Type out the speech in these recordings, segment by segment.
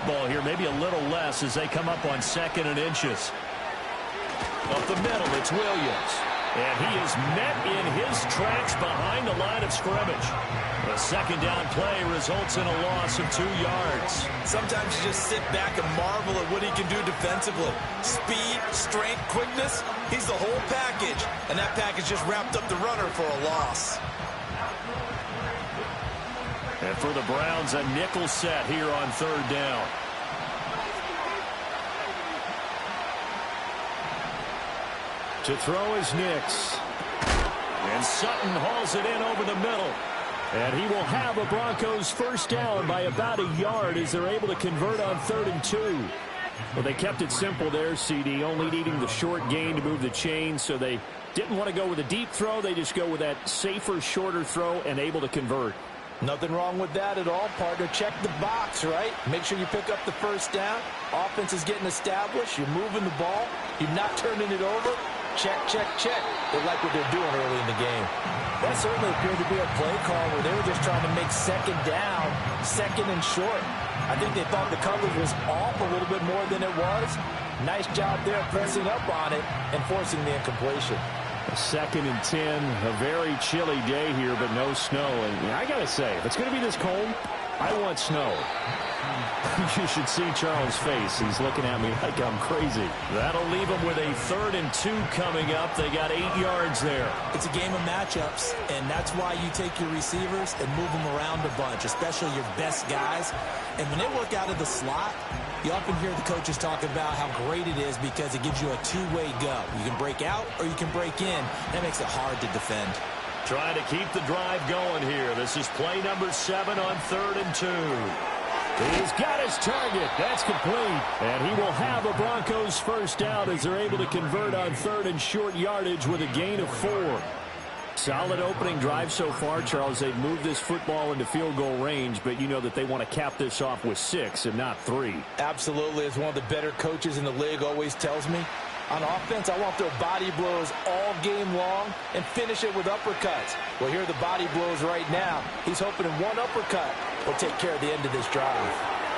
football here, maybe a little less as they come up on 2nd and inches. Up the middle, it's Williams. And he is met in his tracks behind the line of scrimmage. The 2nd down play results in a loss of 2 yards. Sometimes you just sit back and marvel at what he can do defensively. Speed, strength, quickness, he's the whole package. And that package just wrapped up the runner for a loss. And for the Browns, a nickel set here on 3rd down. To throw is Nix. And Sutton hauls it in over the middle. And he will have a Broncos 1st down by about a yard as they're able to convert on 3rd and 2. Well, they kept it simple there, CD, only needing the short gain to move the chain, so they didn't want to go with a deep throw. They just go with that safer, shorter throw and able to convert. Nothing wrong with that at all, partner. Check the box, right? Make sure you pick up the 1st down. Offense is getting established. You're moving the ball. You're not turning it over. Check, check, check. They like what they're doing early in the game. That certainly appeared to be a play call where they were just trying to make 2nd down, 2nd and short. I think they thought the coverage was off a little bit more than it was. Nice job there pressing up on it and forcing the incompletion. 2nd and 10, a very chilly day here, but no snow. And I got to say, if it's going to be this cold, I want snow. You should see Charles' face. He's looking at me like I'm crazy. That'll leave him with a 3rd and 2 coming up. They got 8 yards there. It's a game of matchups, and that's why you take your receivers and move them around a bunch, especially your best guys. And when they work out of the slot, you often hear the coaches talk about how great it is because it gives you a two-way go. You can break out or you can break in. That makes it hard to defend. Trying to keep the drive going here. This is play number 7 on 3rd and 2. He's got his target. That's complete. And he will have a Broncos 1st down as they're able to convert on 3rd and short yardage with a gain of 4. Solid opening drive so far, Charles. They've moved this football into field goal range, but you know that they want to cap this off with 6 and not 3. Absolutely. As one of the better coaches in the league always tells me, on offense, I want their body blows all game long and finish it with uppercuts. Well, here are the body blows right now. He's hoping in one uppercut will take care of the end of this drive.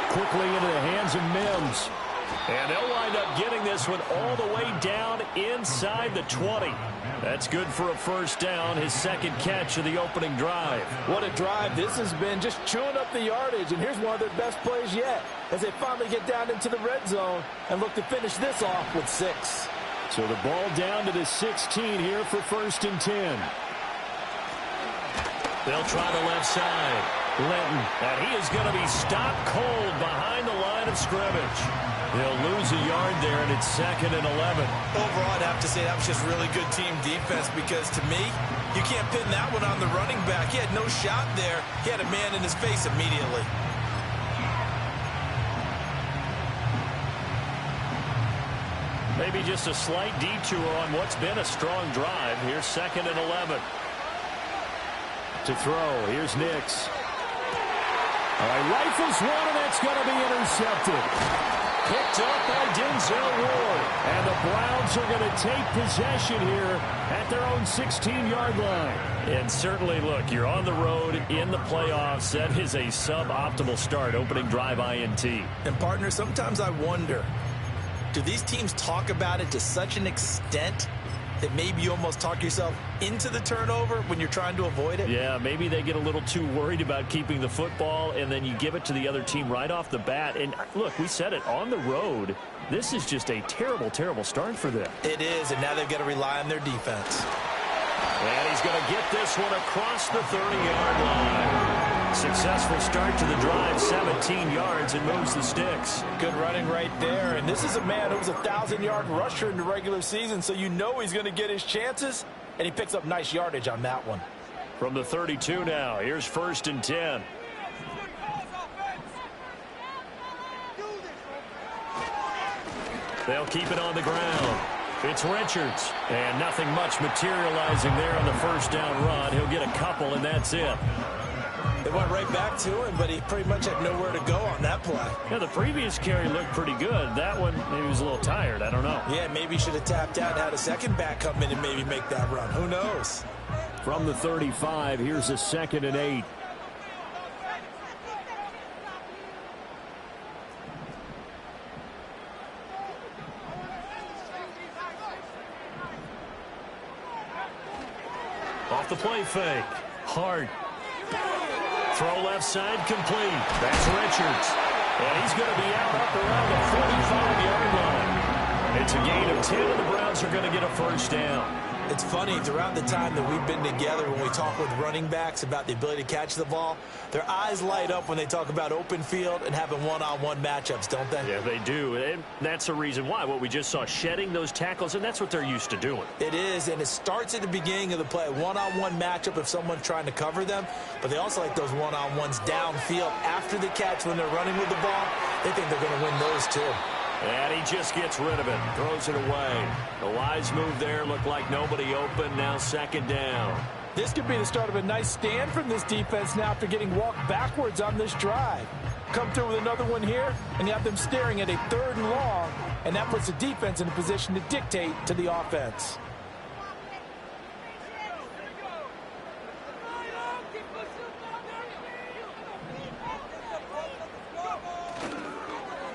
Quickly into the hands of Mims. And they'll wind up getting this one all the way down inside the 20. That's good for a 1st down, his 2nd catch of the opening drive. What a drive this has been, just chewing up the yardage. And here's one of their best plays yet as they finally get down into the red zone and look to finish this off with 6. So the ball down to the 16 here for 1st and 10. They'll try the left side. Linton, and he is going to be stopped cold behind the line of scrimmage. They'll lose a yard there, and it's 2nd and 11. Overall, I'd have to say that was just really good team defense because, to me, you can't pin that one on the running back. He had no shot there. He had a man in his face immediately. Maybe just a slight detour on what's been a strong drive. Here's 2nd and 11. To throw, here's Nix. All right, rifles one, and that's going to be intercepted. Picked up by Denzel Ward. And the Browns are going to take possession here at their own 16-yard line. And certainly, look, you're on the road in the playoffs. That is a suboptimal start, opening drive INT. And, partner, sometimes I wonder, do these teams talk about it to such an extent that maybe you almost talk yourself into the turnover when you're trying to avoid it? Yeah, maybe they get a little too worried about keeping the football, and then you give it to the other team right off the bat. And, look, we said it, on the road, this is just a terrible, terrible start for them. It is, and now they've got to rely on their defense. And he's going to get this one across the 30-yard line. Successful start to the drive, 17 yards, and moves the sticks. Good running right there. And this is a man who was a 1,000-yard rusher in the regular season, so you know he's going to get his chances, and he picks up nice yardage on that one. From the 32 now, here's 1st and 10. They'll keep it on the ground. It's Richards, and nothing much materializing there on the 1st down run. He'll get a couple, and that's it. They went right back to him, but he pretty much had nowhere to go on that play. Yeah, the previous carry looked pretty good. That one, maybe he was a little tired. I don't know. Yeah, maybe he should have tapped out and had a second back come in and maybe make that run. Who knows? From the 35, here's a 2nd and 8. Off the play fake. Hart. Throw left side complete. That's Richards. And he's going to be out up around the 45-yard line. It's a gain of 10, and the Browns are going to get a first down. It's funny, throughout the time that we've been together, when we talk with running backs about the ability to catch the ball, their eyes light up when they talk about open field and having one-on-one matchups, don't they? Yeah, they do. And that's the reason why. What we just saw, shedding those tackles, and that's what they're used to doing. It is, and it starts at the beginning of the play. One-on-one matchup if someone's trying to cover them, but they also like those one-on-ones downfield after the catch when they're running with the ball. They think they're going to win those too. And he just gets rid of it, throws it away. The wise move there, looked like nobody open, now second down. This could be the start of a nice stand from this defense now after getting walked backwards on this drive. Come through with another one here, and you have them staring at a 3rd and long, and that puts the defense in a position to dictate to the offense.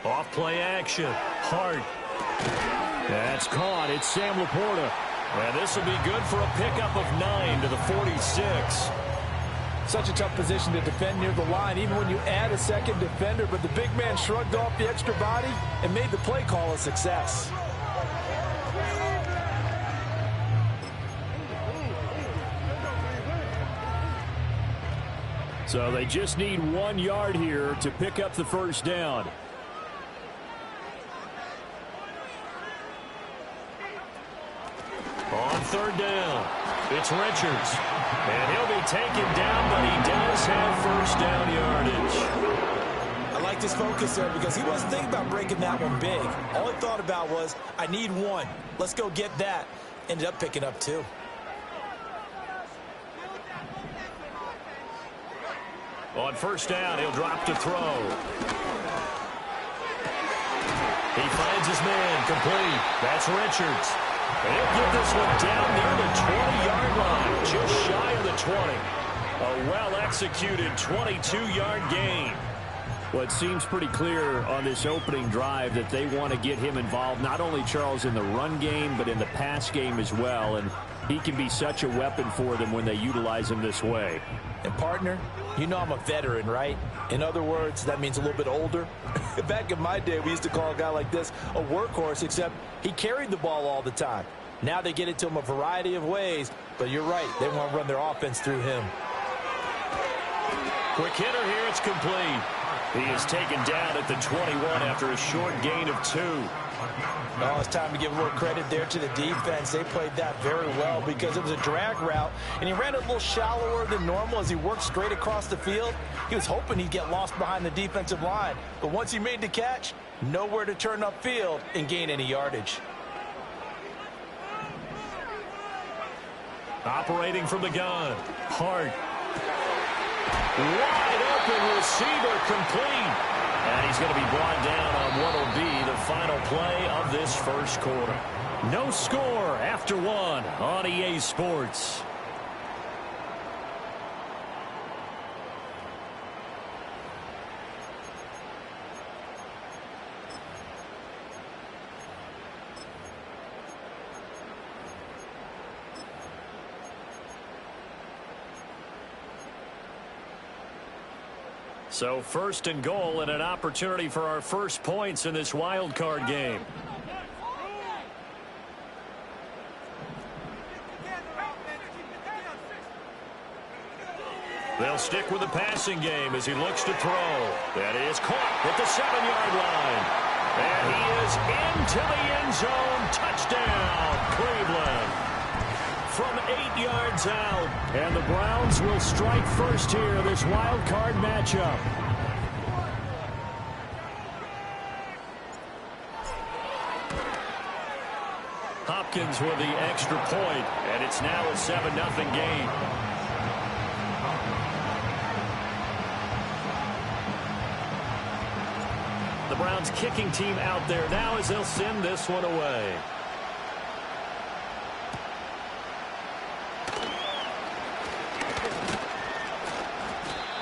Off play action. Hart. That's caught. It's Sam Laporta. And this will be good for a pickup of 9 to the 46. Such a tough position to defend near the line, even when you add a second defender. But the big man shrugged off the extra body and made the play call a success. So they just need 1 yard here to pick up the first down. On 3rd down, it's Richards. And he'll be taken down, but he does have first down yardage. I like this focus there because he wasn't thinking about breaking that one big. All he thought about was, I need 1. Let's go get that. Ended up picking up 2. On 1st down, he'll drop to throw. He finds his man, complete. That's Richards. And he'll get this one down near the 20-yard line, just shy of the 20. A well-executed 22-yard gain. Well, it seems pretty clear on this opening drive that they want to get him involved, not only, Charles, in the run game, but in the pass game as well. And he can be such a weapon for them when they utilize him this way. And, partner, you know I'm a veteran, right? In other words, that means a little bit older. Back in my day, we used to call a guy like this a workhorse, except he carried the ball all the time. Now they get it to him a variety of ways, but you're right. They want to run their offense through him. Quick hitter here. It's complete. He is taken down at the 21 after a short gain of 2. Oh, it's time to give more credit there to the defense. They played that very well because it was a drag route, and he ran a little shallower than normal as he worked straight across the field. He was hoping he'd get lost behind the defensive line, but once he made the catch, nowhere to turn upfield and gain any yardage. Operating from the gun, Hart. Wide open receiver, complete. And he's going to be brought down on what will be the final play of this first quarter. No score after 1 on EA Sports. So 1st and goal and an opportunity for our first points in this wild card game. They'll stick with the passing game as he looks to throw. That is caught at the 7-yard line. And he is into the end zone. Touchdown, Cleveland. From 8 yards out. And the Browns will strike first here, this wild card matchup. Hopkins with the extra point, and it's now a 7-0 game. The Browns kicking team out there now as they'll send this one away.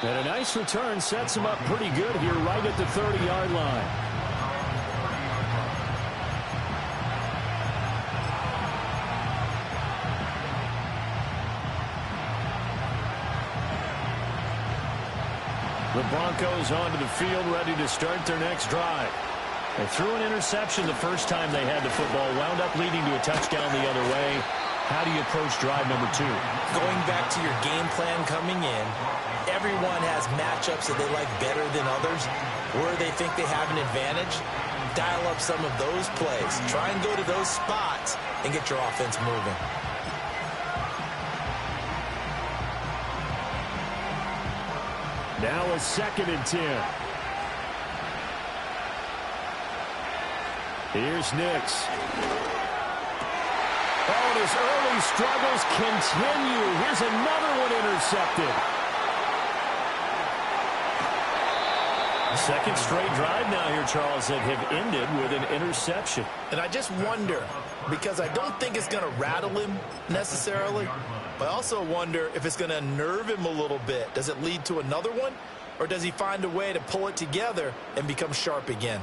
And a nice return sets him up pretty good here right at the 30-yard line. The Broncos onto the field, ready to start their next drive. They threw an interception the first time they had the football, wound up leading to a touchdown the other way. How do you approach drive number 2? Going back to your game plan coming in, everyone has matchups that they like better than others. Where they think they have an advantage, dial up some of those plays. Try and go to those spots and get your offense moving. Now a 2nd and 10. Here's Nix. Oh, and his early struggles continue. Here's another one intercepted. Second straight drive now here, Charles, that have ended with an interception. And I just wonder, because I don't think it's going to rattle him necessarily, but I also wonder if it's going to unnerve him a little bit. Does it lead to another one, or does he find a way to pull it together and become sharp again?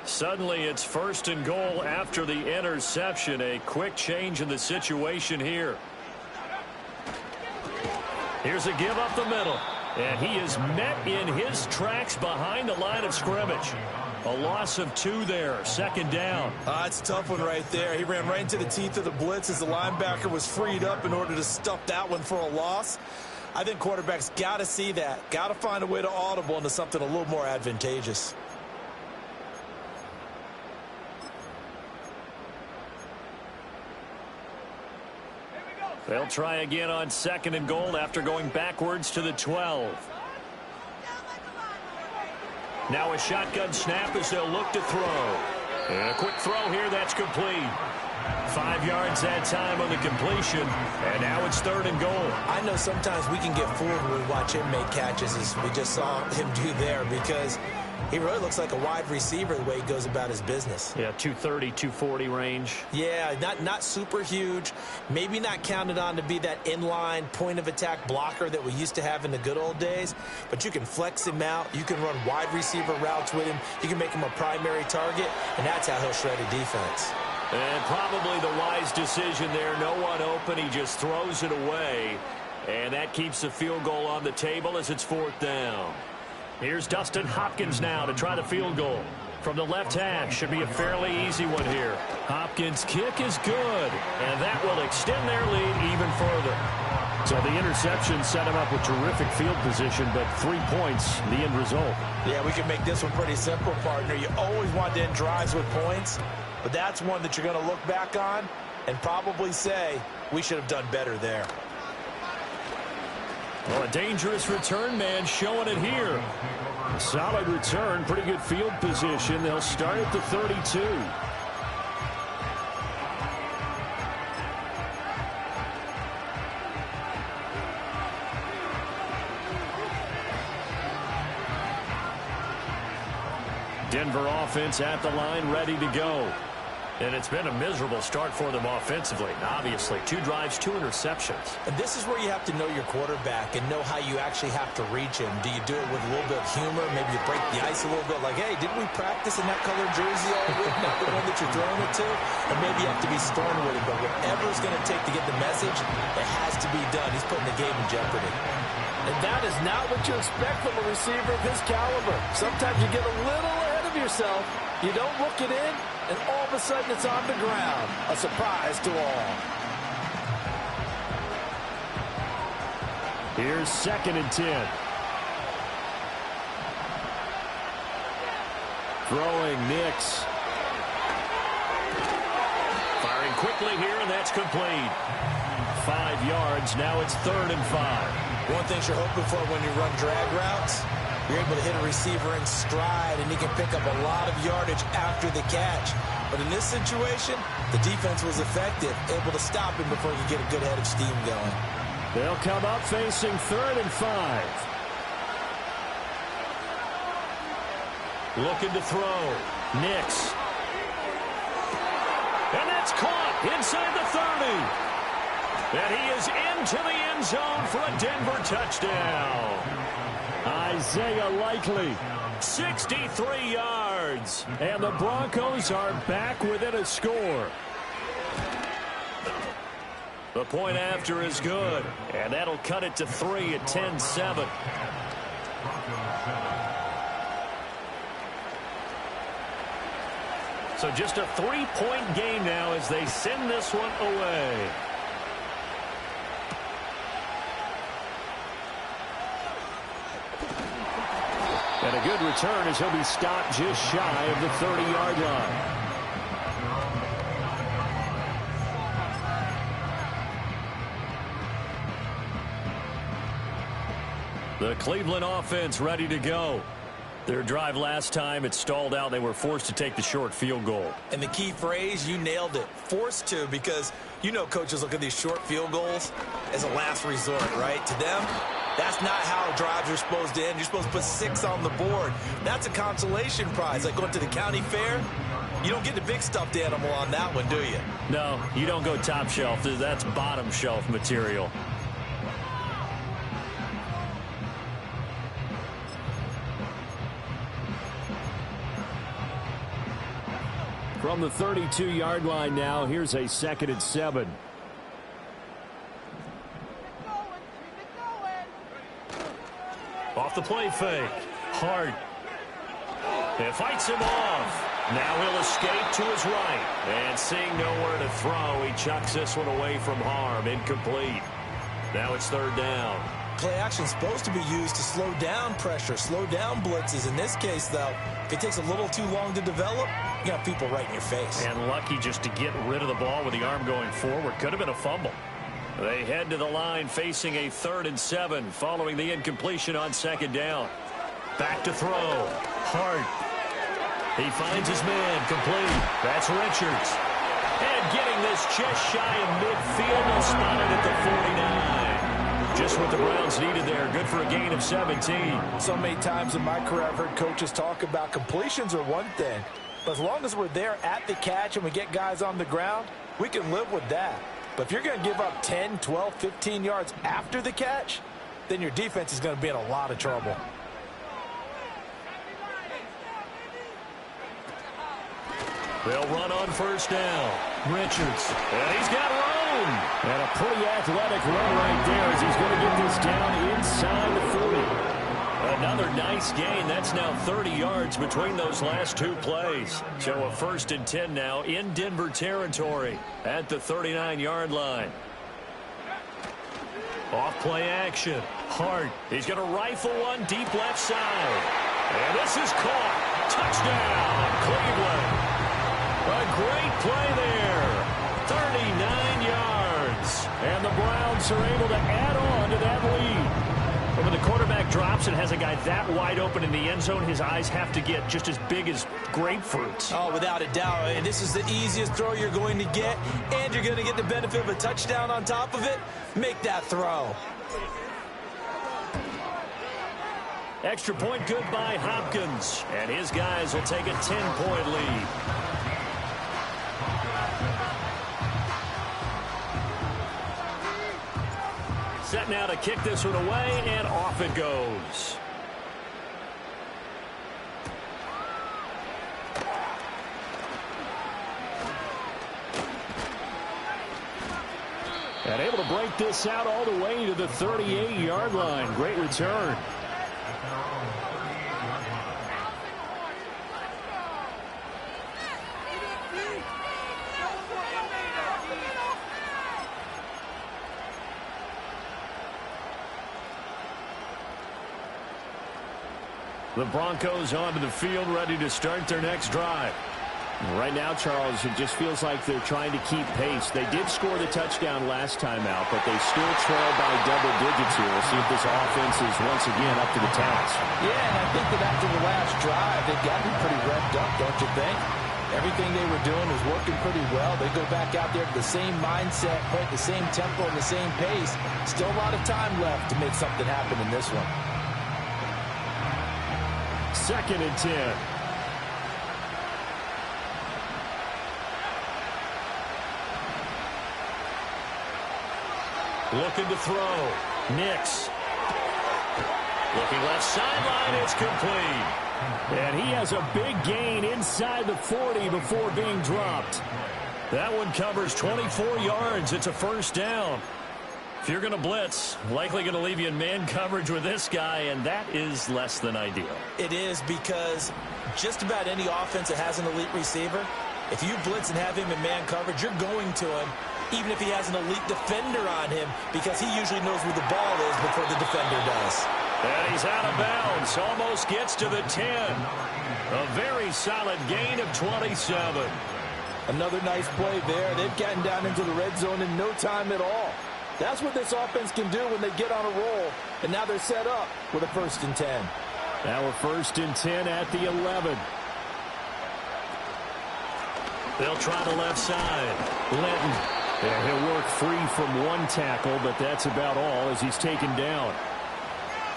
Suddenly it's 1st and goal after the interception. A quick change in the situation here. Here's a give up the middle. And he is met in his tracks behind the line of scrimmage. A loss of 2 there. 2nd down. It's a tough one right there. He ran right into the teeth of the blitz as the linebacker was freed up in order to stuff that one for a loss. I think quarterbacks got to see that. Got to find a way to audible into something a little more advantageous. They'll try again on 2nd and goal after going backwards to the 12. Now a shotgun snap as they'll look to throw. And a quick throw here, that's complete. 5 yards that time on the completion, and now it's 3rd and goal. I know sometimes we can get fooled when we watch him make catches, as we just saw him do there, because he really looks like a wide receiver the way he goes about his business. Yeah, 230, 240 range. Yeah, not super huge. Maybe not counted on to be that inline point-of-attack blocker that we used to have in the good old days. But you can flex him out. You can run wide receiver routes with him. You can make him a primary target, and that's how he'll shred a defense. And probably the wise decision there. No one open. He just throws it away. And that keeps the field goal on the table as it's 4th down. Here's Dustin Hopkins now to try the field goal. From the left hash, should be a fairly easy one here. Hopkins' kick is good, and that will extend their lead even further. So the interception set him up with terrific field position, but 3 points, the end result. Yeah, we can make this one pretty simple, partner. You always want to end drives with points, but that's one that you're going to look back on and probably say, we should have done better there. Well, a dangerous return man showing it here. A solid return, pretty good field position. They'll start at the 32. Denver offense at the line, ready to go. And it's been a miserable start for them offensively. Obviously, 2 drives, 2 interceptions. And this is where you have to know your quarterback and know how you actually have to reach him. Do you do it with a little bit of humor? Maybe you break the ice a little bit, like, hey, didn't we practice in that colored jersey all week? Not the one that you're throwing it to? Or maybe you have to be stern with it. But whatever it's going to take to get the message, it has to be done. He's putting the game in jeopardy. And that is not what you expect from a receiver of his caliber. Sometimes you get a little ahead of yourself. You don't look it in, and all of a sudden it's on the ground. A surprise to all. Here's 2nd and 10. Throwing Nix. Firing quickly here, and that's complete. 5 yards. Now it's 3rd and 5. One thing you're hoping for when you run drag routes, you're able to hit a receiver in stride, and he can pick up a lot of yardage after the catch. But in this situation, the defense was effective, able to stop him before he could get a good head of steam going. They'll come up facing 3rd and 5. Looking to throw. Nix. And that's caught inside the 30. And he is into the end zone for a Denver touchdown. Isaiah Likely, 63 yards. And the Broncos are back within a score. The point after is good, and that'll cut it to 3 at 10-7. So just a 3-point game now as they send this one away. And a good return as he'll be stopped just shy of the 30-yard line. The Cleveland offense ready to go. Their drive last time, it stalled out. They were forced to take the short field goal. And the key phrase, you nailed it, forced to, because you know coaches look at these short field goals as a last resort, right? To them, that's not how drives are supposed to end. You're supposed to put 6 on the board. That's a consolation prize. Like going to the county fair, you don't get the big stuffed animal on that one, do you? No, you don't go top shelf. That's bottom shelf material. From the 32-yard line now, here's a 2nd and 7. Off the play fake. Hart. It fights him off. Now he'll escape to his right. And seeing nowhere to throw, he chucks this one away from harm. Incomplete. Now it's 3rd down. Play action is supposed to be used to slow down pressure, slow down blitzes. In this case, though, if it takes a little too long to develop, you got people right in your face. And lucky just to get rid of the ball with the arm going forward. Could have been a fumble. They head to the line facing a 3rd and 7 following the incompletion on 2nd down. Back to throw. Hart. He finds his man. Complete. That's Richards. And getting this just shy of midfield. They'll spot it at the 49. Just what the Browns needed there. Good for a gain of 17. So many times in my career I've heard coaches talk about completions are one thing. But as long as we're there at the catch and we get guys on the ground, we can live with that. But if you're going to give up 10, 12, 15 yards after the catch, then your defense is going to be in a lot of trouble. They'll run on 1st down. Richards. And he's got room. And a pretty athletic run right there as he's going to get this down inside the 40. Another nice gain. That's now 30 yards between those last 2 plays. So a 1st and 10 now in Denver territory at the 39-yard line. Off play action. Hart. He's going to rifle one deep left side. And this is caught. Touchdown, Cleveland. A great play there. 39 yards. And the Browns are able to add on to that lead. But when the quarterback drops and has a guy that wide open in the end zone, his eyes have to get just as big as grapefruits. Oh, without a doubt. And this is the easiest throw you're going to get, and you're going to get the benefit of a touchdown on top of it. Make that throw. Extra point good by Hopkins. And his guys will take a 10-point lead. Set now to kick this one away, and off it goes. And able to break this out all the way to the 38-yard line. Great return. The Broncos onto the field, ready to start their next drive. Right now, Charles, it just feels like they're trying to keep pace. They did score the touchdown last time out, but they still trail by double digits here. We'll see if this offense is once again up to the task. Yeah, and I think that after the last drive, they've got to be pretty revved up, don't you think? Everything they were doing was working pretty well. They go back out there to the same mindset, play at the same tempo and the same pace. Still a lot of time left to make something happen in this one. 2nd and 10. Looking to throw. Nix. Looking left sideline. It's complete. And he has a big gain inside the 40 before being dropped. That one covers 24 yards. It's a first down. If you're going to blitz, likely going to leave you in man coverage with this guy, and that is less than ideal. It is, because just about any offense that has an elite receiver, if you blitz and have him in man coverage, you're going to him, even if he has an elite defender on him, because he usually knows where the ball is before the defender does. And he's out of bounds. Almost gets to the 10. A very solid gain of 27. Another nice play there. They've gotten down into the red zone in no time at all. That's what this offense can do when they get on a roll. And now they're set up with a 1st and 10. Now a 1st and 10 at the 11. They'll try the left side. Linton. Yeah, he'll work free from one tackle, but that's about all as he's taken down.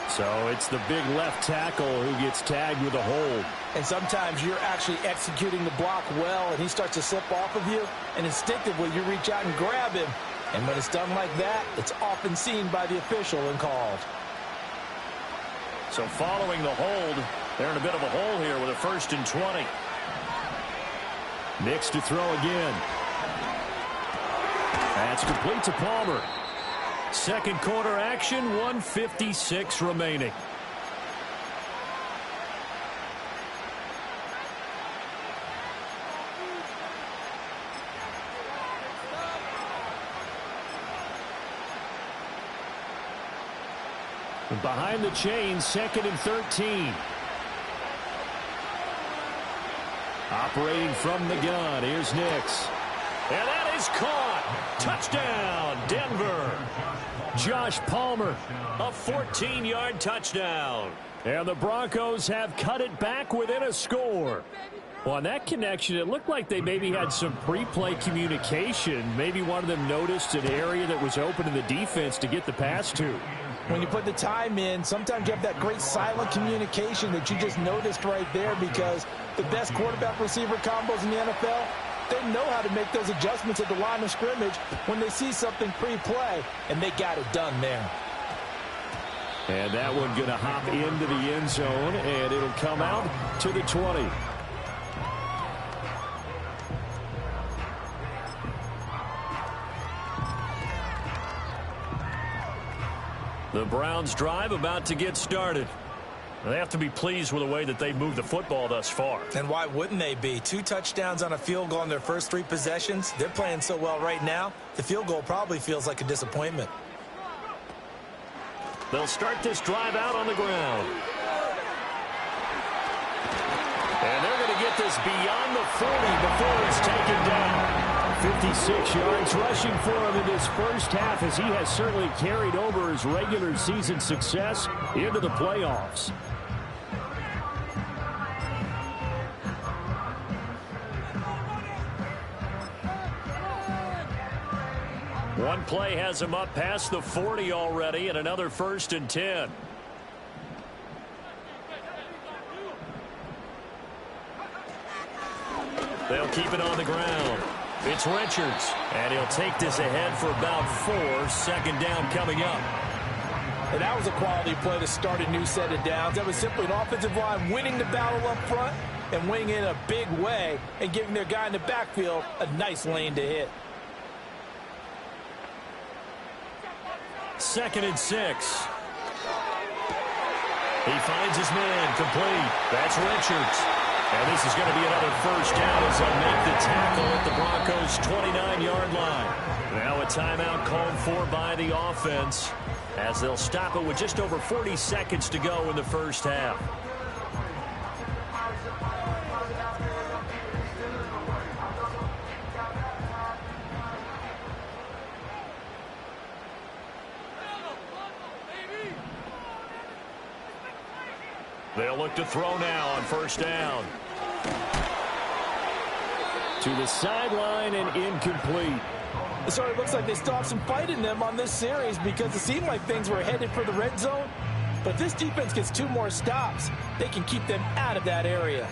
So it's the big left tackle who gets tagged with a hold. And sometimes you're actually executing the block well, and he starts to slip off of you, and instinctively you reach out and grab him. And when it's done like that, it's often seen by the official and called. So following the hold, they're in a bit of a hole here with a 1st and 20. Nix to throw again. That's complete to Palmer. Second quarter action, 1:56 remaining. Behind the chains, 2nd and 13. Operating from the gun, here's Nix. And that is caught. Touchdown, Denver. Josh Palmer. A 14-yard touchdown. And the Broncos have cut it back within a score. Well, on that connection, it looked like they maybe had some pre-play communication. Maybe one of them noticed an area that was open in the defense to get the pass to. When you put the time in, sometimes you have that great silent communication that you just noticed right there, because the best quarterback-receiver combos in the NFL, they know how to make those adjustments at the line of scrimmage when they see something pre-play, and they got it done there. And that one going to hop into the end zone, and it'll come out to the 20. The Browns' drive about to get started. They have to be pleased with the way that they've moved the football thus far. And why wouldn't they be? 2 touchdowns on a field goal in their first 3 possessions. They're playing so well right now, the field goal probably feels like a disappointment. They'll start this drive out on the ground. And they're going to get this beyond the 40 before it's taken down. 56 yards rushing for him in this first half, as he has certainly carried over his regular season success into the playoffs. One play has him up past the 40 already, and another 1st and 10. They'll keep it on the ground. It's Richards, and he'll take this ahead for about 4. 2nd down coming up. And that was a quality play to start a new set of downs. That was simply an offensive line winning the battle up front and winning in a big way and giving their guy in the backfield a nice lane to hit. 2nd and 6. He finds his man complete. That's Richards. And this is going to be another 1st down as they'll make the tackle at the Broncos' 29-yard line. Now a timeout called for by the offense as they'll stop it with just over 40 seconds to go in the first half. They'll look to throw now on 1st down. To the sideline and incomplete. So it looks like they still have some fight in them on this series, because it seemed like things were headed for the red zone. But this defense gets 2 more stops. They can keep them out of that area.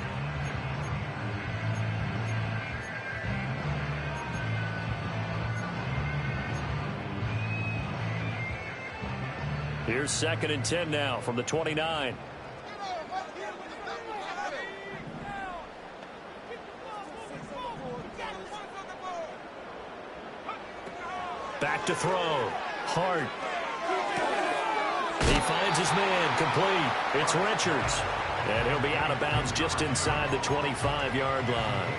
Here's 2nd and 10 now from the 29. Back to throw. Hart. He finds his man. Complete. It's Richards. And he'll be out of bounds just inside the 25-yard line.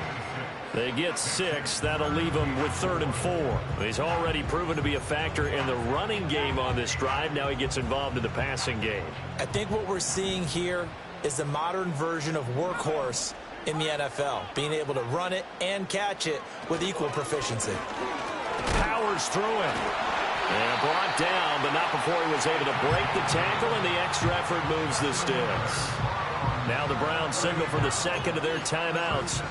They get 6. That'll leave him with 3rd and 4. He's already proven to be a factor in the running game on this drive. Now he gets involved in the passing game. I think what we're seeing here is the modern version of workhorse in the NFL, being able to run it and catch it with equal proficiency. Powers through him. And brought down, but not before he was able to break the tackle, and the extra effort moves the sticks. Now the Browns signal for the second of their timeouts,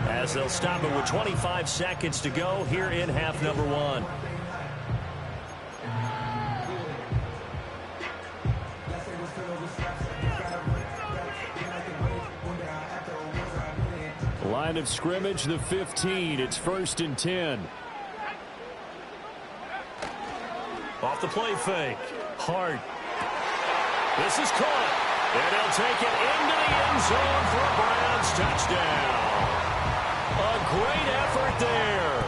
as they'll stop it with 25 seconds to go here in half number 1. Line of scrimmage, the 15. It's 1st and 10. Off the play fake. Hart. This is caught. And they'll take it into the end zone for a Browns touchdown. A great effort there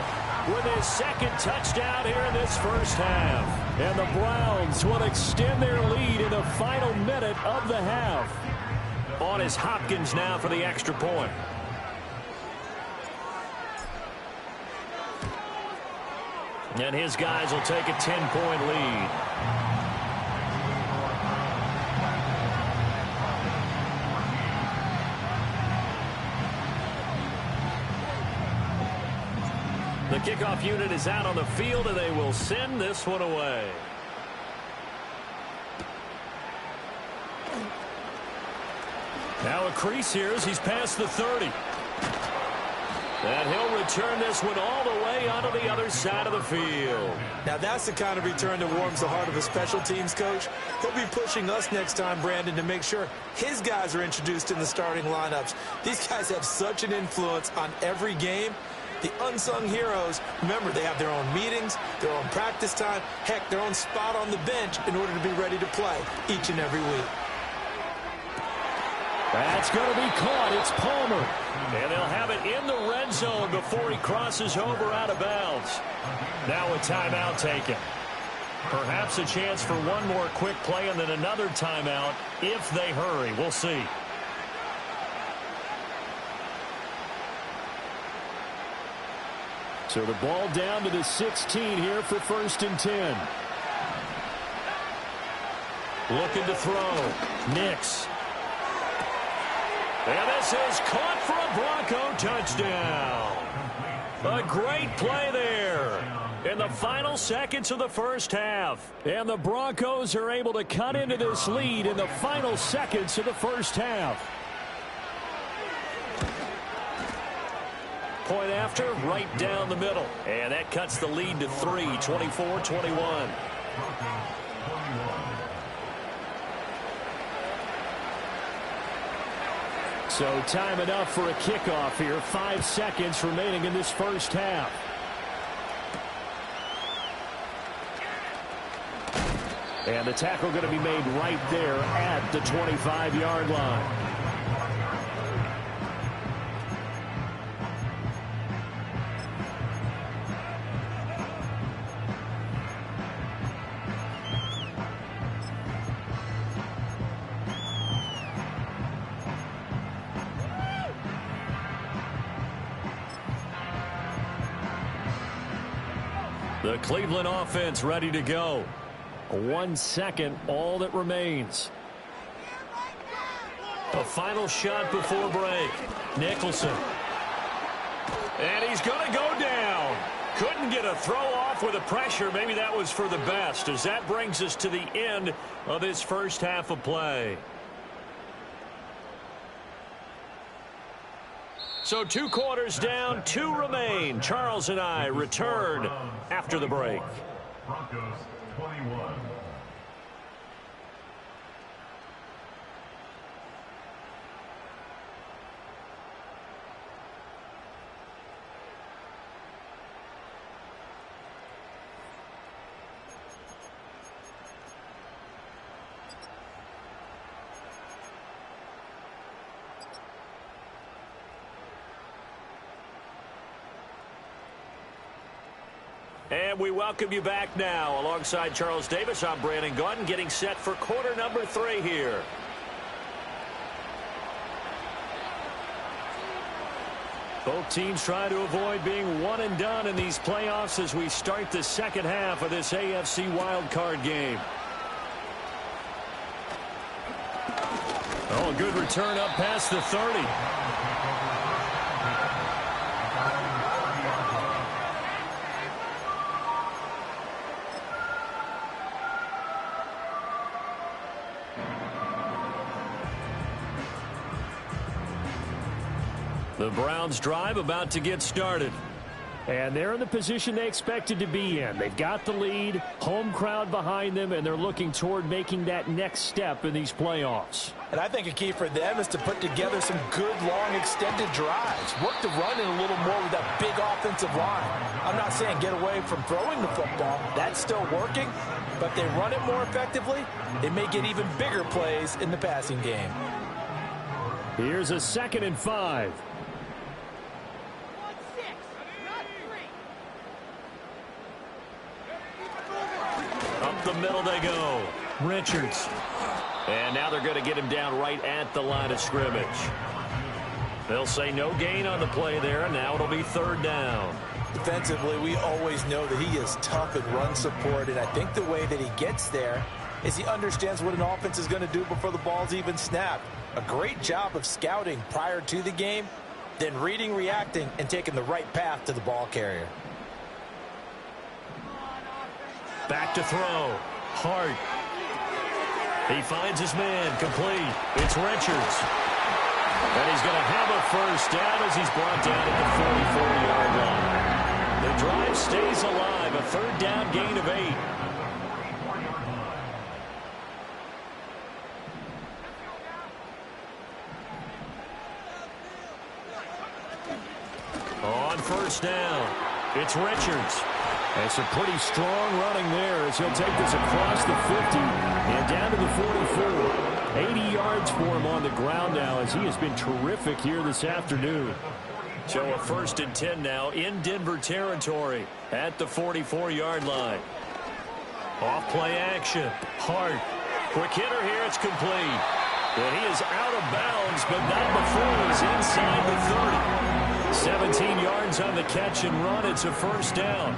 with his 2nd touchdown here in this first half. And the Browns will extend their lead in the final minute of the half. On is Hopkins now for the extra point. And his guys will take a 10-point lead. The kickoff unit is out on the field, and they will send this one away. Now a crease here as he's past the 30. And he'll return this one all the way onto the other side of the field. Now that's the kind of return that warms the heart of a special teams coach. He'll be pushing us next time, Brandon, to make sure his guys are introduced in the starting lineups. These guys have such an influence on every game. The unsung heroes, remember, they have their own meetings, their own practice time, heck, their own spot on the bench in order to be ready to play each and every week. That's going to be caught. It's Palmer. And they'll have it in the red zone before he crosses over out of bounds. Now a timeout taken. Perhaps a chance for one more quick play and then another timeout if they hurry. We'll see. So the ball down to the 16 here for 1st and 10. Looking to throw. Nix. And this is caught for a Bronco touchdown. A great play there in the final seconds of the first half. And the Broncos are able to cut into this lead in the final seconds of the first half. Point after, right down the middle. And that cuts the lead to 3, 24-21. So time enough for a kickoff here. 5 seconds remaining in this first half. And the tackle going to be made right there at the 25-yard line. The Cleveland offense ready to go. 1 second, all that remains. A final shot before break. Nicholson. And he's going to go down. Couldn't get a throw off with the pressure. Maybe that was for the best, as that brings us to the end of this first half of play. So 2 quarters down, 2 remain. Charles and I return after the break. Broncos 21. And we welcome you back now. Alongside Charles Davis, I'm Brandon Gaudin, getting set for quarter number 3 here. Both teams try to avoid being one and done in these playoffs as we start the second half of this AFC wildcard game. Oh, a good return up past the 30. The Browns drive about to get started. And they're in the position they expected to be in. They've got the lead, home crowd behind them, and they're looking toward making that next step in these playoffs. And I think a key for them is to put together some good, long, extended drives. Work the run in a little more with that big offensive line. I'm not saying get away from throwing the football. That's still working. But if they run it more effectively, they may get even bigger plays in the passing game. Here's a 2nd and 5. Up the middle they go. Richards. And now they're going to get him down right at the line of scrimmage. They'll say no gain on the play there, and now it'll be 3rd down. Defensively, we always know that he is tough in run support, and I think the way that he gets there is he understands what an offense is going to do before the ball's even snapped. A great job of scouting prior to the game, then reading, reacting, and taking the right path to the ball carrier. Back to throw. Hart. He finds his man. Complete. It's Richards. And he's going to have a first down as he's brought down at the 44-yard line. The drive stays alive. A 3rd down gain of 8. On 1st down, it's Richards. And some pretty strong running there as he'll take this across the 50 and down to the 44. 80 yards for him on the ground now as he has been terrific here this afternoon. So a 1st and 10 now in Denver territory at the 44-yard line. Off play action. Hart. Quick hitter here. It's complete. And he is out of bounds, but not before he's inside the 30. 17 yards on the catch and run. It's a 1st down.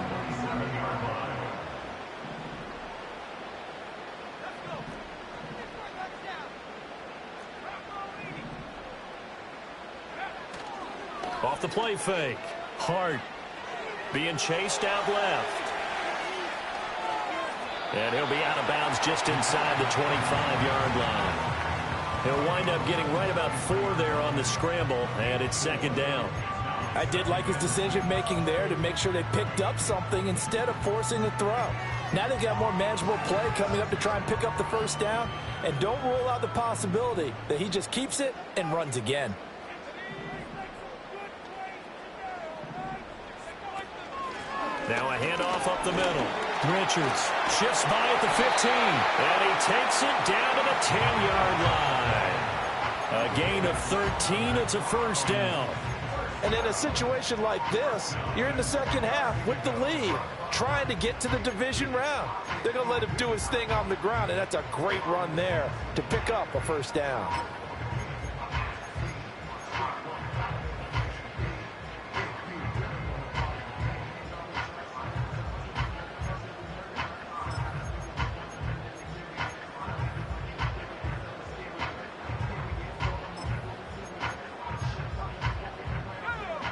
Off the play fake. Hart being chased out left. And he'll be out of bounds just inside the 25-yard line. He'll wind up getting right about 4 there on the scramble, and it's 2nd down. I did like his decision-making there to make sure they picked up something instead of forcing a throw. Now they've got more manageable play coming up to try and pick up the 1st down, and don't rule out the possibility that he just keeps it and runs again. Now a handoff up the middle. Richards shifts by at the 15, and he takes it down to the 10-yard line. A gain of 13. It's a 1st down. And in a situation like this, you're in the second half with the lead, trying to get to the division round. They're going to let him do his thing on the ground, and that's a great run there to pick up a 1st down.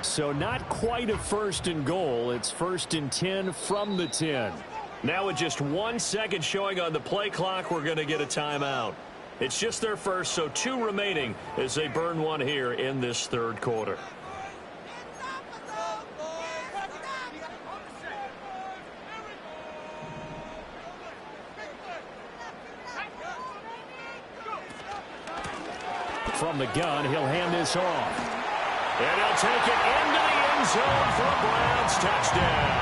So not quite a 1st and goal. It's 1st and 10 from the 10. Now with just 1 second showing on the play clock, we're going to get a timeout. It's just their first, so 2 remaining as they burn 1 here in this 3rd quarter. From the gun, he'll hand this off. And he'll take it into the end zone for a Browns touchdown.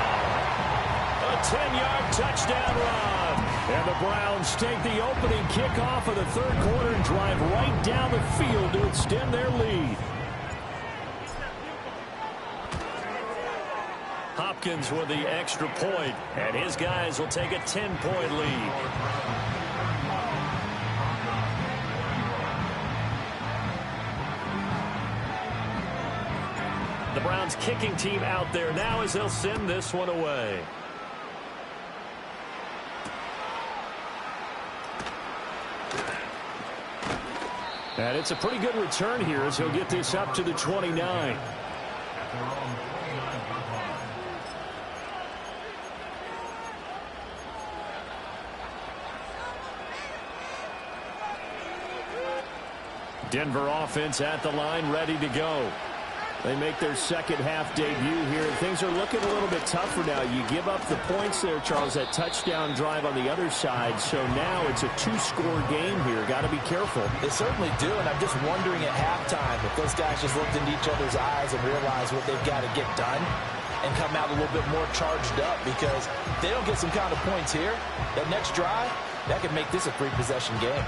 A 10-yard touchdown run. And the Browns take the opening kickoff of the 3rd quarter and drive right down the field to extend their lead. Hopkins with the extra point, and his guys will take a 10-point lead. The Browns kicking team out there now as they'll send this one away. And it's a pretty good return here as he'll get this up to the 29. Denver offense at the line, ready to go. They make their second half debut here. Things are looking a little bit tougher now. You give up the points there, Charles, that touchdown drive on the other side. So now it's a two-score game here. Got to be careful. They certainly do, and I'm just wondering at halftime if those guys just looked into each other's eyes and realized what they've got to get done and come out a little bit more charged up, because if they don't get some kind of points here, that next drive, that could make this a three-possession game.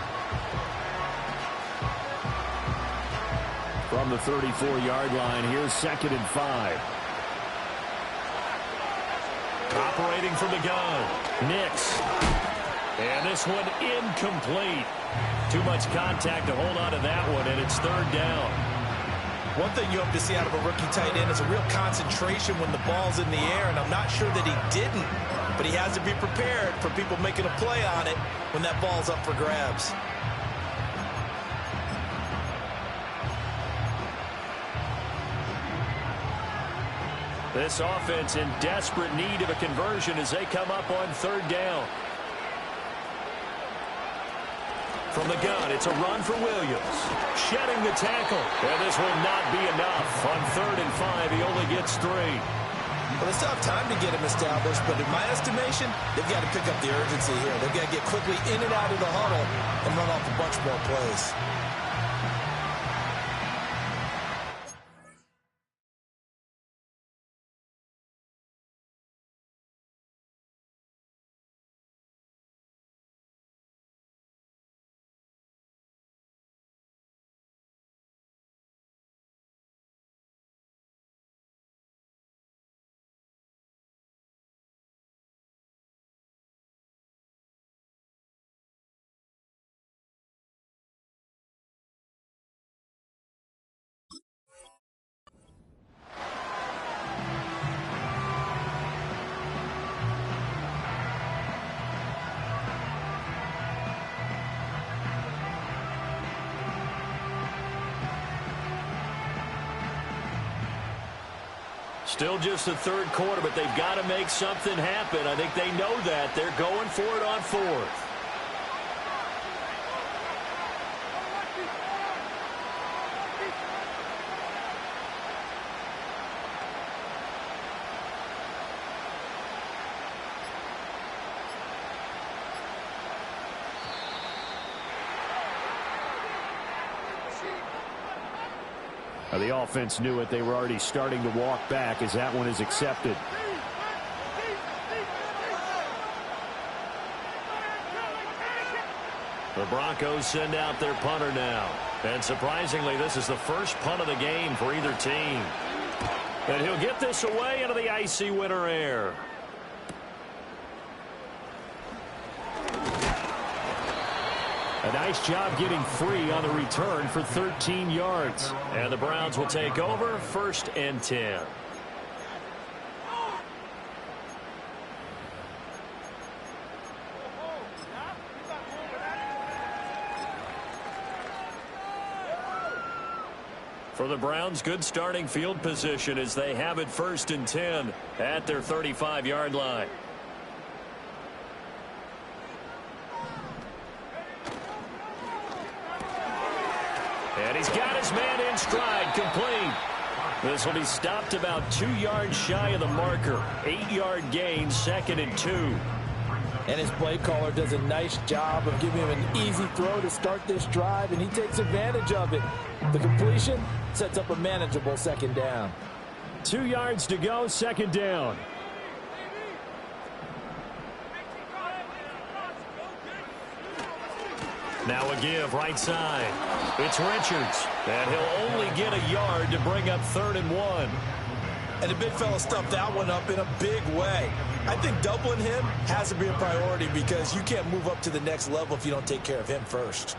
From the 34-yard line, here's 2nd and 5. Operating from the gun, Nix. And this one incomplete. Too much contact to hold on to that one, and it's 3rd down. One thing you hope to see out of a rookie tight end is a real concentration when the ball's in the air, and I'm not sure that he didn't, but he has to be prepared for people making a play on it when that ball's up for grabs. This offense in desperate need of a conversion as they come up on 3rd down. From the gun, it's a run for Williams. Shedding the tackle. And this will not be enough. On 3rd and 5, he only gets 3. Well, they still have time to get him established, but in my estimation, they've got to pick up the urgency here. They've got to get quickly in and out of the huddle and run off a bunch more plays. Still just the 3rd quarter, but they've got to make something happen. I think they know that. They're going for it on 4th. The offense knew it. They were already starting to walk back as that one is accepted. The Broncos send out their punter now. And surprisingly, this is the first punt of the game for either team. And he'll get this away into the icy winter air. A nice job getting free on the return for 13 yards. And the Browns will take over 1st and 10. For the Browns, good starting field position as they have it 1st and 10 at their 35-yard line. And he's got his man in stride, complete. This will be stopped about 2 yards shy of the marker. 8-yard gain, 2nd and 2. And his play caller does a nice job of giving him an easy throw to start this drive, and he takes advantage of it. The completion sets up a manageable 2nd down. 2 yards to go, 2nd down. Now a give right side. It's Richards. And he'll only get a yard to bring up 3rd and 1. And the big fella stuffed that one up in a big way. I think doubling him has to be a priority because you can't move up to the next level if you don't take care of him first.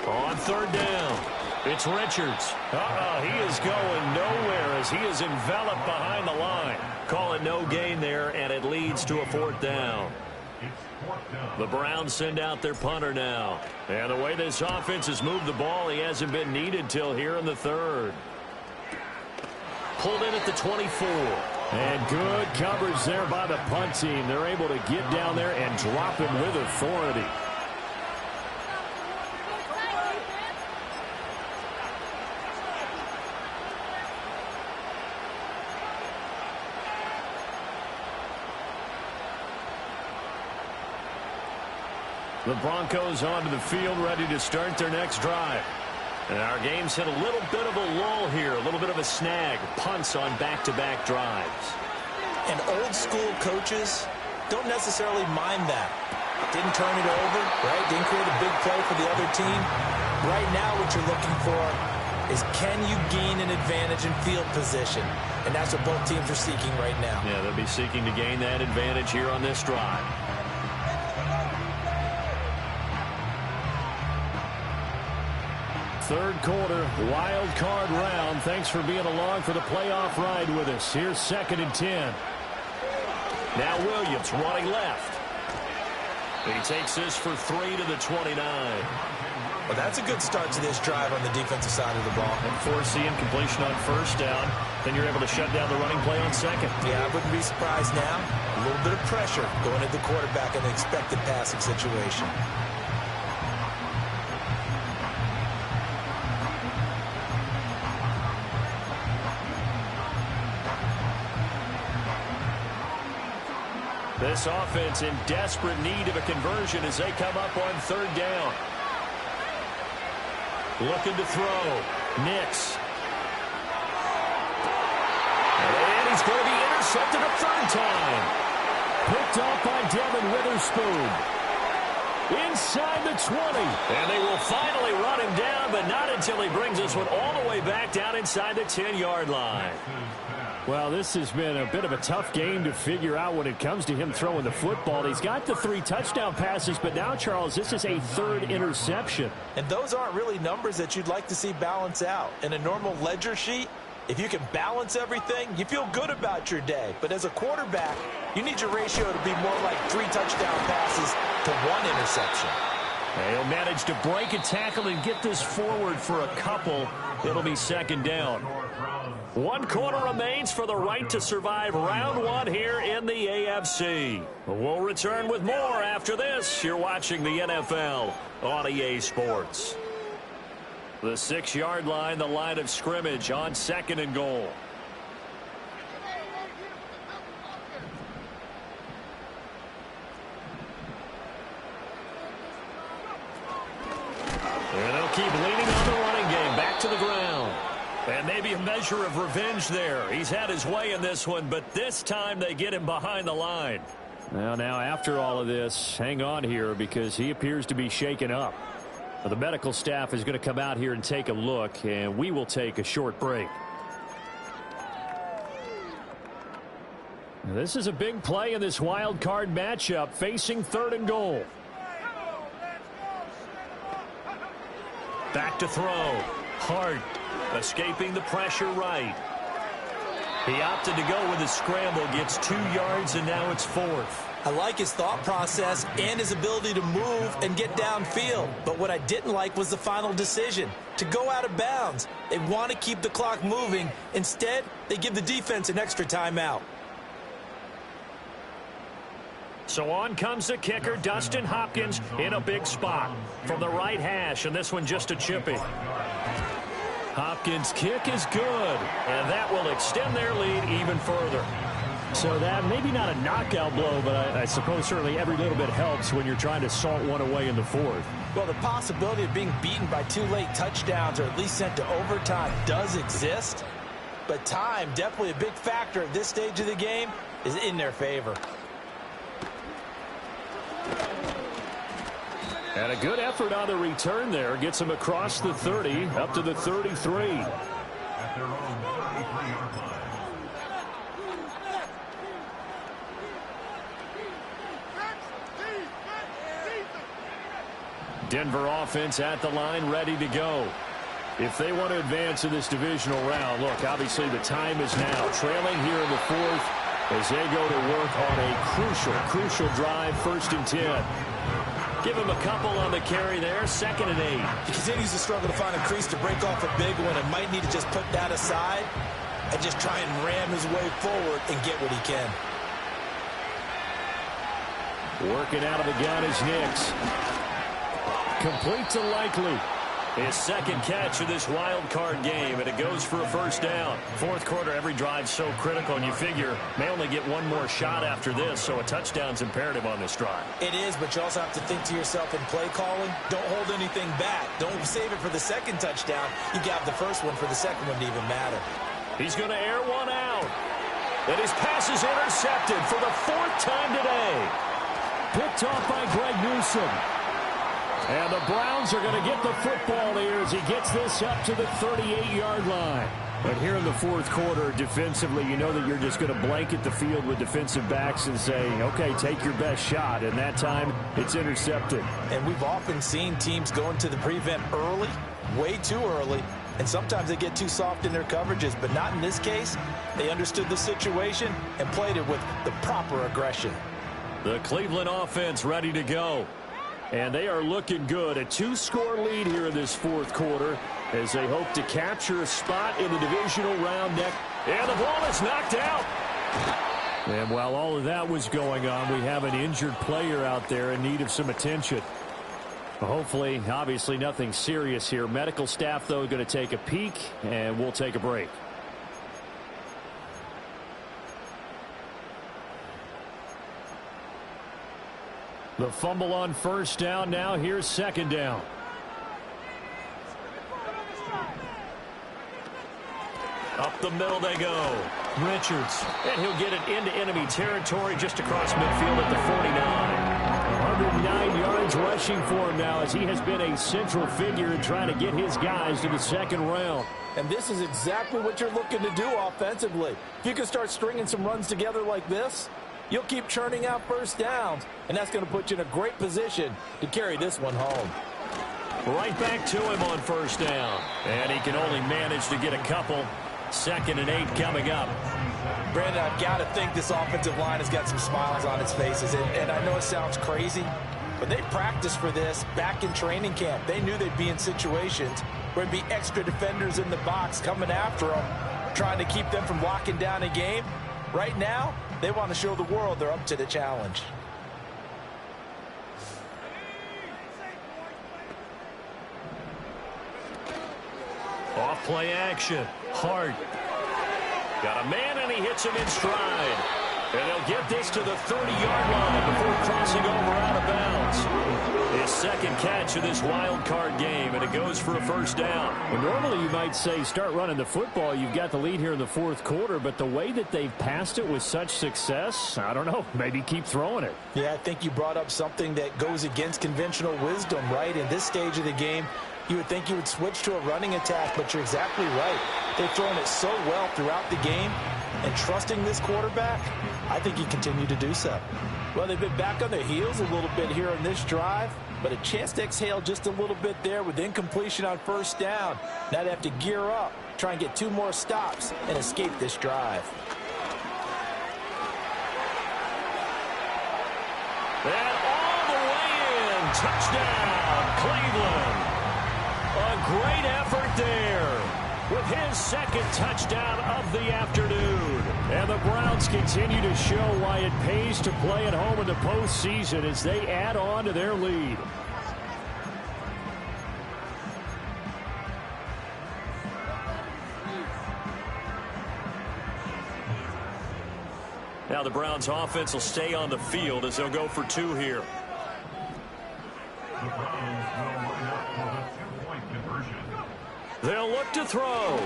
On third down, it's Richards. He is going nowhere as he is enveloped behind the line. Call it no gain there, and it leads to a fourth down. The Browns send out their punter now. And the way this offense has moved the ball, he hasn't been needed till here in the third. Pulled in at the 24. And good coverage there by the punt team. They're able to get down there and drop him with authority. The Broncos onto the field, ready to start their next drive. And our game's hit a little bit of a lull here, a little bit of a snag. Punts on back-to-back drives. And old-school coaches don't necessarily mind that. Didn't turn it over, right? Didn't create a big play for the other team. Right now what you're looking for is can you gain an advantage in field position? And that's what both teams are seeking right now. Yeah, they'll be seeking to gain that advantage here on this drive. Third quarter, wild card round. Thanks for being along for the playoff ride with us. Here's 2nd and 10. Now Williams running left. He takes this for 3 to the 29. Well, that's a good start to this drive on the defensive side of the ball. And force the incompletion on first down. Then you're able to shut down the running play on second. Yeah, I wouldn't be surprised now. A little bit of pressure going at the quarterback in an expected passing situation. This offense in desperate need of a conversion as they come up on third down. Looking to throw. Nix. And he's going to be intercepted a third time. Picked off by Devin Witherspoon. Inside the 20. And they will finally run him down, but not until he brings this one all the way back down inside the 10-yard line. Well, this has been a bit of a tough game to figure out when it comes to him throwing the football. He's got the 3 touchdown passes, but now, Charles, this is a 3rd interception. And those aren't really numbers that you'd like to see balance out. In a normal ledger sheet, if you can balance everything, you feel good about your day. But as a quarterback, you need your ratio to be more like 3 touchdown passes to 1 interception. He'll manage to break a tackle and get this forward for a couple. It'll be 2nd down. 1 quarter remains for the right to survive round 1 here in the AFC. We'll return with more after this. You're watching the NFL on EA Sports. The 6-yard line, the line of scrimmage on 2nd and goal. And they'll keep leaning on the running game. Back to the ground. And maybe a measure of revenge there. He's had his way in this one, but this time they get him behind the line. Well, now after all of this, hang on here because he appears to be shaken up. Well, the medical staff is going to come out here and take a look, and we will take a short break. Now, this is a big play in this wild card matchup facing 3rd and goal. Back to throw. Hart escaping the pressure right. He opted to go with a scramble, gets 2 yards, and now it's 4th. I like his thought process and his ability to move and get downfield. But what I didn't like was the final decision, to go out of bounds. They want to keep the clock moving. Instead, they give the defense an extra timeout. So on comes the kicker, Dustin Hopkins, in a big spot from the right hash, and this one just a chippy. Hopkins' kick is good, and that will extend their lead even further. So that maybe not a knockout blow, but I suppose certainly every little bit helps when you're trying to salt one away in the 4th. Well, the possibility of being beaten by 2 late touchdowns or at least sent to overtime does exist, but time, definitely a big factor at this stage of the game, is in their favor. And a good effort on the return there. Gets him across the 30, up to the 33. At their own 33-yard line. Denver offense at the line, ready to go. If they want to advance in this divisional round, look, obviously the time is now. Trailing here in the fourth as they go to work on a crucial drive, 1st and 10. Give him a couple on the carry there, 2nd and 8. He continues to struggle to find a crease to break off a big one and might need to just put that aside and just try and ram his way forward and get what he can. Working out of the gun is Nix. Complete to Likely. His 2nd catch of this wild card game, and it goes for a 1st down. 4th quarter, every drive so critical, and you figure may only get one more shot after this, so a touchdown's imperative on this drive. It is, but you also have to think to yourself in play calling, don't hold anything back. Don't save it for the 2nd touchdown. You got the 1st one for the 2nd one to even matter. He's going to air one out. And his pass is intercepted for the 4th time today. Picked off by Greg Newsome. And the Browns are going to get the football here as he gets this up to the 38-yard line. But here in the 4th quarter, defensively, you know that you're just going to blanket the field with defensive backs and say, okay, take your best shot. And that time, it's intercepted. And we've often seen teams go into the prevent early, way too early, and sometimes they get too soft in their coverages. But not in this case. They understood the situation and played it with the proper aggression. The Cleveland offense ready to go. And they are looking good. A 2-score lead here in this 4th quarter as they hope to capture a spot in the divisional round next. And the ball is knocked out. And while all of that was going on, we have an injured player out there in need of some attention. Hopefully, obviously nothing serious here. Medical staff, though, going to take a peek, and we'll take a break. The fumble on 1st down. Now here's 2nd down. Up the middle they go. Richards. And he'll get it into enemy territory just across midfield at the 49. 109 yards rushing for him now as he has been a central figure in trying to get his guys to the 2nd round. And this is exactly what you're looking to do offensively. If you can start stringing some runs together like this, you'll keep churning out 1st downs, and that's going to put you in a great position to carry this one home. Right back to him on 1st down. And he can only manage to get a couple. 2nd and 8 coming up. Brandon, I've got to think this offensive line has got some smiles on its faces. And I know it sounds crazy, but they practiced for this back in training camp. They knew they'd be in situations where there'd be extra defenders in the box coming after them, trying to keep them from locking down a game. Right now, they want to show the world they're up to the challenge. Off play action. Hart. Got a man, and he hits him in stride. And they'll get this to the 30-yard line before crossing over out of bounds. His 2nd catch of this wild card game, and it goes for a 1st down. Well, normally you might say start running the football. You've got the lead here in the 4th quarter, but the way that they've passed it with such success, I don't know, maybe keep throwing it. Yeah, I think you brought up something that goes against conventional wisdom, right? In this stage of the game, you would think you would switch to a running attack, but you're exactly right. They've thrown it so well throughout the game, and trusting this quarterback, I think he continued to do so. Well, they've been back on their heels a little bit here on this drive, but a chance to exhale just a little bit there with incompletion on 1st down. Now they have to gear up, try and get 2 more stops, and escape this drive. And all the way in. Touchdown, Cleveland. A great effort there with his 2nd touchdown of the afternoon. And the Browns continue to show why it pays to play at home in the postseason as they add on to their lead. Now the Browns offense will stay on the field as they'll go for 2 here. The Browns will line up for the 2-point conversion. They'll look to throw.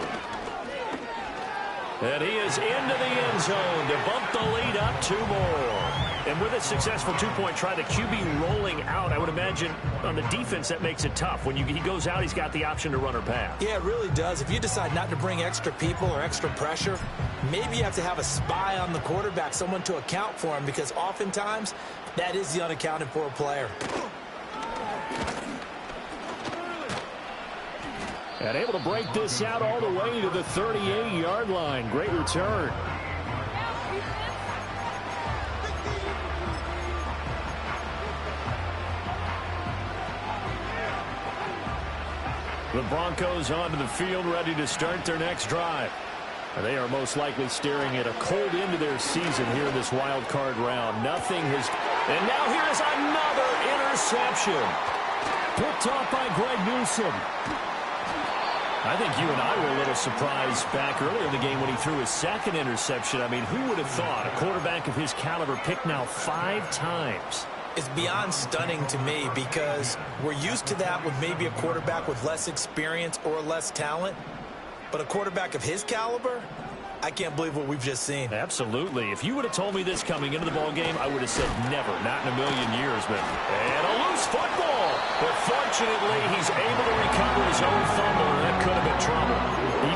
And he is into the end zone to bump the lead up 2 more. And with a successful two-point try, the QB rolling out, I would imagine on the defense that makes it tough. When he goes out, he's got the option to run or pass. Yeah, it really does. If you decide not to bring extra people or extra pressure, maybe you have to have a spy on the quarterback, someone to account for him, because oftentimes that is the unaccounted for player. And able to break this out all the way to the 38-yard line. Great return. The Broncos onto the field, ready to start their next drive. And they are most likely staring at a cold end to their season here in this wild card round. Nothing has... And now here is another interception. Picked off by Greg Newsome. I think you and I were a little surprised back earlier in the game when he threw his second interception. I mean, who would have thought a quarterback of his caliber picked now 5 times? It's beyond stunning to me because we're used to that with maybe a quarterback with less experience or less talent. But a quarterback of his caliber, I can't believe what we've just seen. Absolutely. If you would have told me this coming into the ball game, I would have said never, not in a million years. And a loose football. But fortunately, he's able to recover his own fumble, and that could have been trouble.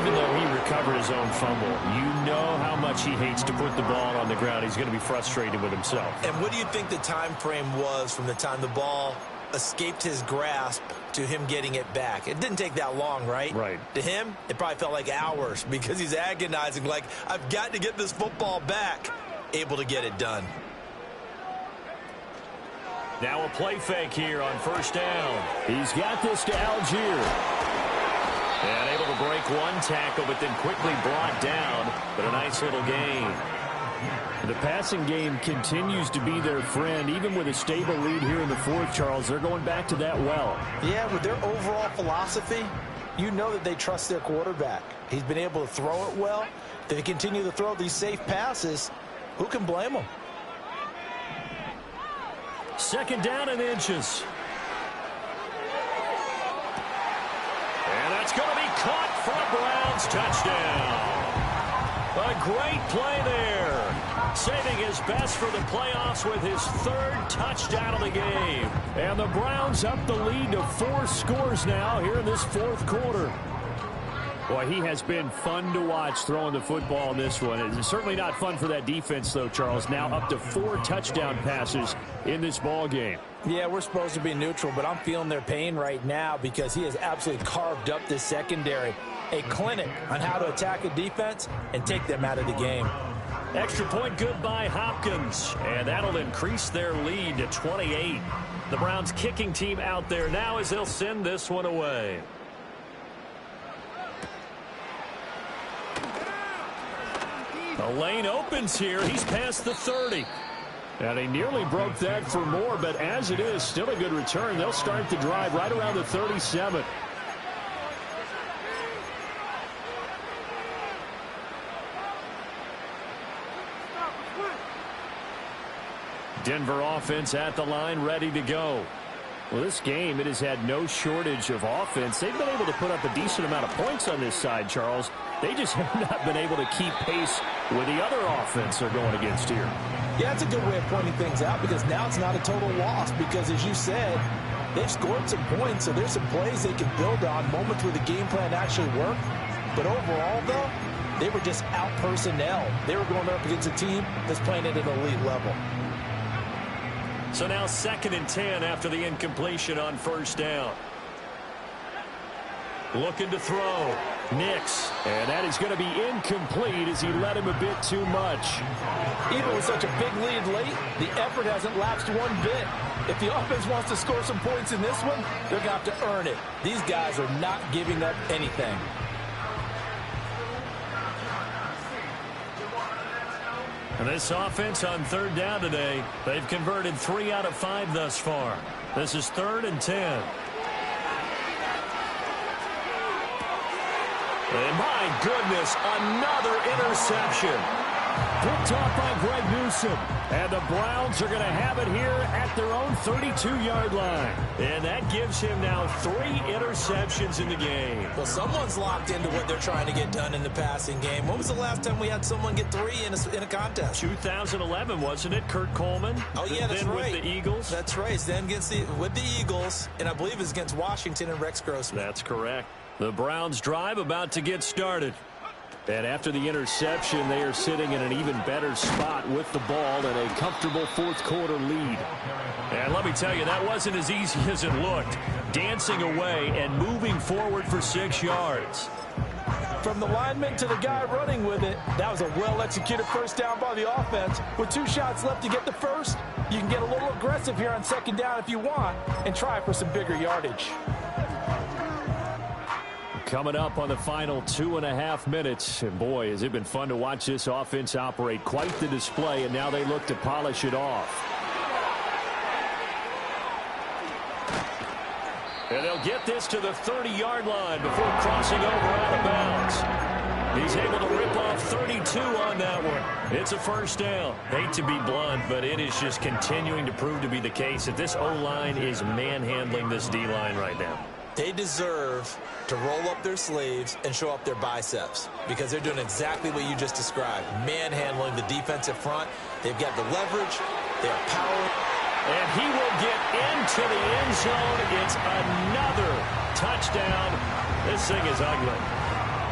Even though he recovered his own fumble, you know how much he hates to put the ball on the ground. He's going to be frustrated with himself. And what do you think the time frame was from the time the ball escaped his grasp to him getting it back? It didn't take that long, right? Right. To him, it probably felt like hours because he's agonizing, like, I've got to get this football back. Able to get it done. Now a play fake here on first down. He's got this to Algier. And able to break one tackle, but then quickly brought down. But a nice little gain. The passing game continues to be their friend. Even with a stable lead here in the fourth, Charles, they're going back to that well. Yeah, with their overall philosophy, you know that they trust their quarterback. He's been able to throw it well. If they continue to throw these safe passes, who can blame them? Second down and inches. And that's going to be caught for a Browns touchdown. A great play there. Saving his best for the playoffs with his 3rd touchdown of the game. And the Browns up the lead to 4 scores now here in this fourth quarter. Boy, he has been fun to watch throwing the football in this one. It's certainly not fun for that defense, though, Charles. Now up to 4 touchdown passes in this ball game. Yeah, we're supposed to be neutral, but I'm feeling their pain right now because he has absolutely carved up this secondary. A clinic on how to attack a defense and take them out of the game. Extra point good by Hopkins, and that'll increase their lead to 28. The Browns kicking team out there now as they'll send this one away. The lane opens here. He's past the 30. And he nearly broke that for more, but as it is, still a good return. They'll start the drive right around the 37. Denver offense at the line, ready to go. Well, this game, it has had no shortage of offense. They've been able to put up a decent amount of points on this side, Charles. They just have not been able to keep pace with the other offense they're going against here. Yeah, that's a good way of pointing things out because now it's not a total loss because, as you said, they've scored some points, so there's some plays they can build on, moments where the game plan actually worked. But overall, though, they were just out-personnel. They were going up against a team that's playing at an elite level. So now 2nd and 10 after the incompletion on first down. Looking to throw. Nix. And that is going to be incomplete as he led him a bit too much. Even with such a big lead late, the effort hasn't lapsed one bit. If the offense wants to score some points in this one, they're going to have to earn it. These guys are not giving up anything. And this offense on 3rd down today, they've converted 3 out of 5 thus far. This is 3rd and 10. And my goodness, another interception. Picked off by Greg Newsome. And the Browns are going to have it here at their own 32-yard line. And that gives him now 3 interceptions in the game. Well, someone's locked into what they're trying to get done in the passing game. When was the last time we had someone get 3 in a contest? 2011, wasn't it, Kurt Coleman? Oh, yeah, that's then right. with the Eagles. That's right. Then with the Eagles, and I believe it's against Washington and Rex Grossman. That's correct. The Browns drive about to get started. And after the interception, they are sitting in an even better spot with the ball and a comfortable fourth-quarter lead. And let me tell you, that wasn't as easy as it looked. Dancing away and moving forward for 6 yards. From the lineman to the guy running with it, that was a well-executed first down by the offense. With 2 shots left to get the first, you can get a little aggressive here on second down if you want and try for some bigger yardage. Coming up on the final 2.5 minutes. And boy, has it been fun to watch this offense operate. Quite the display, and now they look to polish it off. And they'll get this to the 30-yard line before crossing over out of bounds. He's able to rip off 32 on that one. It's a first down. Hate to be blunt, but it is just continuing to prove to be the case that this O-line is manhandling this D-line right now. They deserve to roll up their sleeves and show up their biceps because they're doing exactly what you just described, manhandling the defensive front. They've got the leverage. They have power. And he will get into the end zone. It's another touchdown. This thing is ugly.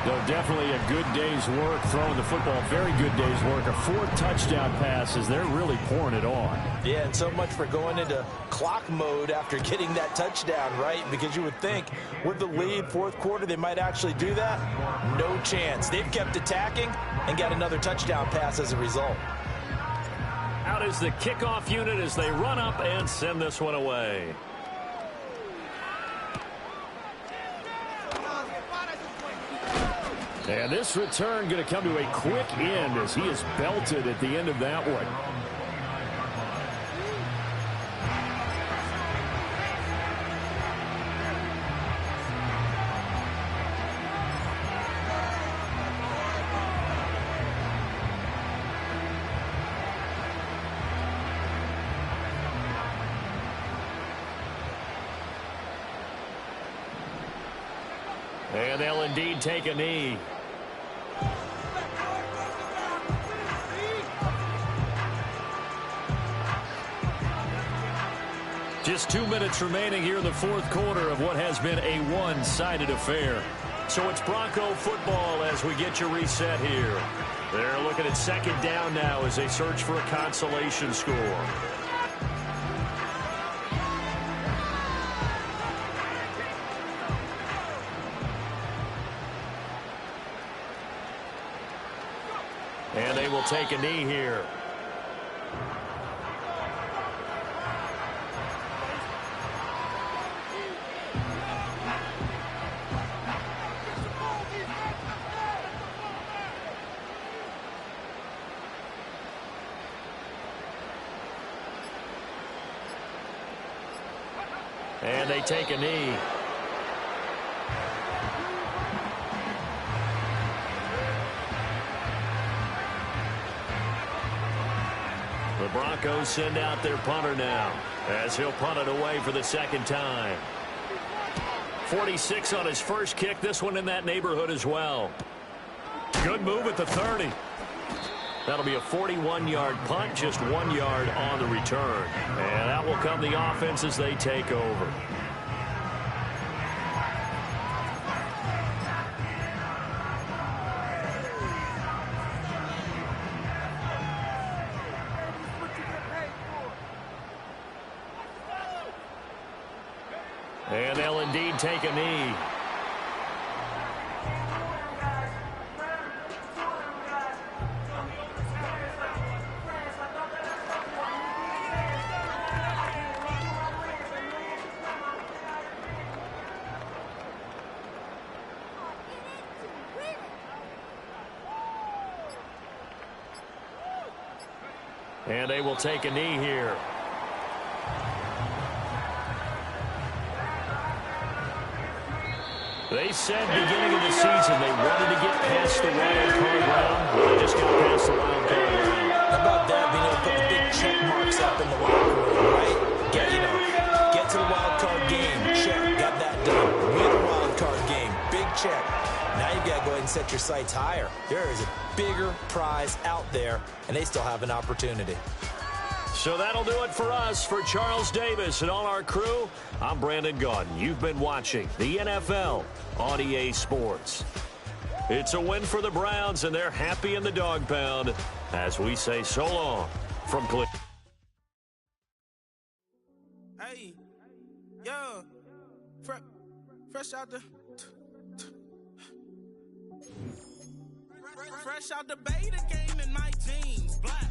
No, definitely a good day's work throwing the football. Very good day's work. A 4 touchdown passes. They're really pouring it on. Yeah, and so much for going into clock mode after getting that touchdown, right? Because you would think with the lead, fourth quarter, they might actually do that. No chance. They've kept attacking and got another touchdown pass as a result. Out is the kickoff unit as they run up and send this one away. And this return going to come to a quick end as he is belted at the end of that one. And they'll indeed take a knee. Just 2 minutes remaining here in the fourth quarter of what has been a one-sided affair. So it's Bronco football as we get you reset here. They're looking at second down now as they search for a consolation score. And they will take a knee here. And they take a knee. The Broncos send out their punter now as he'll punt it away for the second time. 46 on his first kick. This one in that neighborhood as well. Good move at the 30. That'll be a 41-yard punt, just 1 yard on the return. And that will come the offense as they take over. And they'll indeed take a knee. And they will take a knee here. They said beginning of the season they wanted to get past the wild card round. Well, they just got past the wild card round. How about that, being able to put the big check marks up in the locker room, right? Get to the wild card game. Check. Got that done. Win a wild card game. Big check. Now you've got to go ahead and set your sights higher. There is a bigger prize out there, and they still have an opportunity. So that'll do it for us. For Charles Davis and all our crew, I'm Brandon Gaudin. You've been watching the NFL on EA Sports. It's a win for the Browns, and they're happy in the dog pound as we say so long from Cleveland. Hey, yo, fresh out the beta game in my jeans, black.